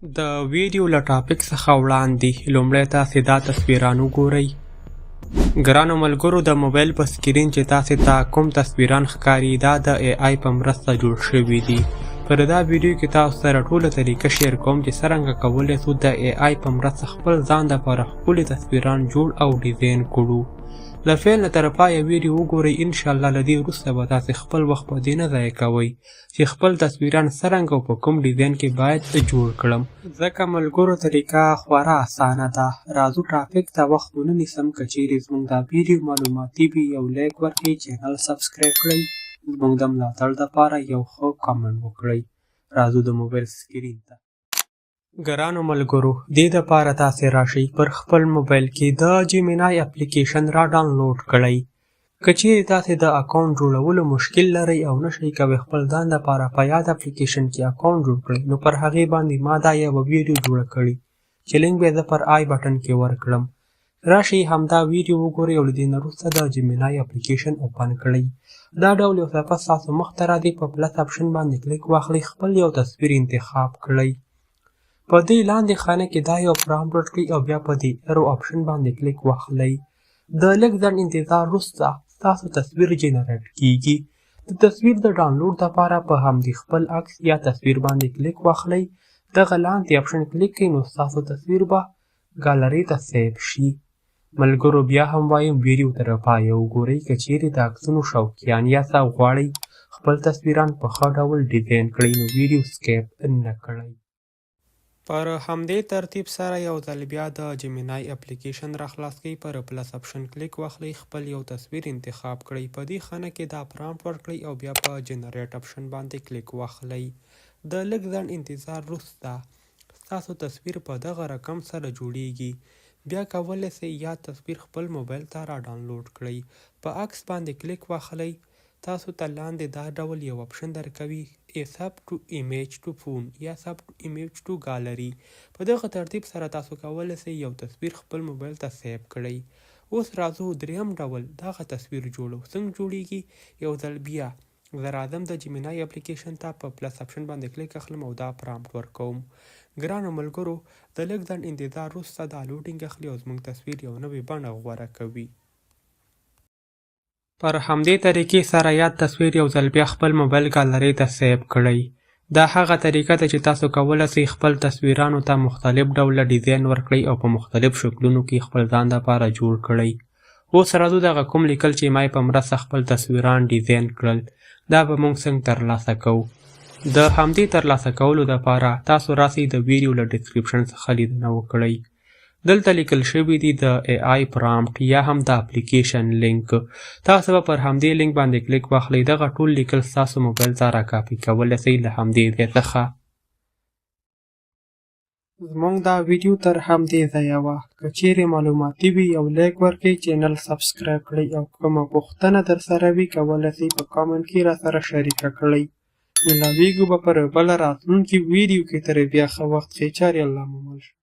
د ویډیو له ټاپک څخه وړاندې لومړی تاسې دا تصویران وګورئ. ګرانو ملګرو، د موبایل په سکرین چې تاسې ته کوم تصویران ښکاري دا د اے آی په مرسته جوړ شوي دي. پر دا ویډیو کې تاسو سره ټوله طریقه شیر کوم چې څرنګه کولی شو د اے آی په مرسته خپل ځان دپاره ښکلي تصویران جوړ او ډیزاین کړو. له پیل نه تر پایه ویډیو وګورئ. انشاءالله له دې وروسته به تاسې خپل وخت په دې نه ضایع کوئ چې خپل تصویران څرنګه او په کوم ډیزاین کې باید جوړ کړم. ځکه ملګرو طریقه خورا اسانه ده. راځو ټاپک ته وخت ونه نیسم. که چیرې زموږ دا ویډیو معلوماتي وي یو لایک ورکړئ، چینل سبسکرایب کړئ، زموږ د ملاتړ دپاره یو ښه کامنټ وکړئ. راځو د موبایل سکرین ته. ګرانو ملګرو، دې دپاره تاسې راشئ پر خپل موبایل کې د جیمینای اپلیکیشن را ډاونلوډ کړئ. که چیرې تاسې د اکاونټ جوړولو مشکل لرئ او نشئ کوئ خپل ځان دپاره په یاد اپلیکیشن کې اکاونټ جوړ کړئ، نو پر هغې باندې ما دا یوه ویډیو جوړه کړې چې لینک به یې زه پر آی بټن کې ورکړم. راشئ همدا ویډیو وګورئ او له دې نه وروسته د جیمینای اپلیکیشن اوپن کړئ. دا ډول یو صفحه ستاسو مخ ته راځي. په پلس اپشن باندې کلیک واخلئ، خپل یو تصویر انتخاب کړئ. په دې لاندې خانه کې دا یو پرامپټ ورکړئ او بیا په دې ایرو آپشن باندې کلیک واخلئ. د لږ ځنډ انتظار وروسته ستاسو تصویر جنریټ کیږي. د تصویر د ډاونلوډ دپاره په همدې خپل عکس یا تصویر باندې کلیک واخلئ. دغه لاندې آپشن کلیک کړئ نو ستاسو تصویر به ګالرۍ ته سیف شي. ملګرو بیا هم وایم ویډیو تر پایه وګورئ. که چیرې د عکسونو شوقیان یاست او غواړئ خپل تصویران په ښه ډول ډیزاین کړئ نو ویډیو سکیپ نه کړئ. پر همدې ترتیب سره یو ځل بیا د جیمینای اپلیکیشن را خلاص کړئ. پر پلس اپشن کلیک واخلئ، خپل یو تصویر انتخاب کړئ. په دې خانه کې دا پرامپټ ورکړئ او بیا په جنریټ اپشن باندې کلیک واخلئ. د لږ ځنډ انتظار وروسته ستاسو تصویر په دغه رقم سره جوړیږي. بیا کولی شئ یا تصویر خپل موبایل ته را ډاونلوډ کړئ. په عکس باندې کلیک واخلئ. تاسو ته لاندې دا ډول یو آپشن درکوي سب ټو ایمیج ټو فون یا سب ټو ایمیج ټو ګالري. په دغه ترتیب سره تاسو کولی شئ یو تصویر خپل موبایل ته سیو کړئ. اوس راځو دریم ډول دغه تصویر جوړو. څنګه جوړیږي؟ یو ځل بیا زه راځم د جیمینای اپلیکیشن ته، په پلس اپشن باندې کلیک اخلم او دا پرامپټ ورکوم. ګرانو ملګرو، د لږ ځنډ انتظار وروسته دا لوډینګ اخلي او زموږ تصویر یو نوې بڼه غوره کوي. پر همدې طریقې سره یاد تصویر یو ځل بیا خپل موبایل ګالرۍ ته سیو کړئ. دا هغه طریقه ده چې تاسو کولی شئ خپل تصویرانو ته مختلف ډوله ډیزاین ورکړئ او په مختلف شکلونو کې خپل ځان دپاره جوړ کړئ. اوس راځو دغه کوم لیکل چې ما یې په مرسته خپل تصویران ډیزاین کړل دا به موږ څنګه ترلاسه کوو. د همدې ترلاسه کولو دپاره تاسو راسئ د ویډیو له ډسکریپشن څخه لیدنه وکړئ. دلته لیکل شوي دي د اے آی پرامپټ یا هم د اپلیکیشن لینک. تاسو به پر همدې لینک باندې کلیک واخلئ. دغه ټول لیکل ستاسو موبایل ته را کاپي کولی شئ له همدې ځای څخه. زموږ دا ویډیو تر همدې ځایه وه. که چیرې معلوماتي وي یو لایک ورکړئ، چینل سبسکرایب کړئ او کومه پوښتنه در سره وي کولی شئ په کامنټ کې را سره شریکه کړئ. ملاویږو به پر بله راتلونکي ویډیو کې. تر بیا ښه وخت ښې چارې الله مو مل شه.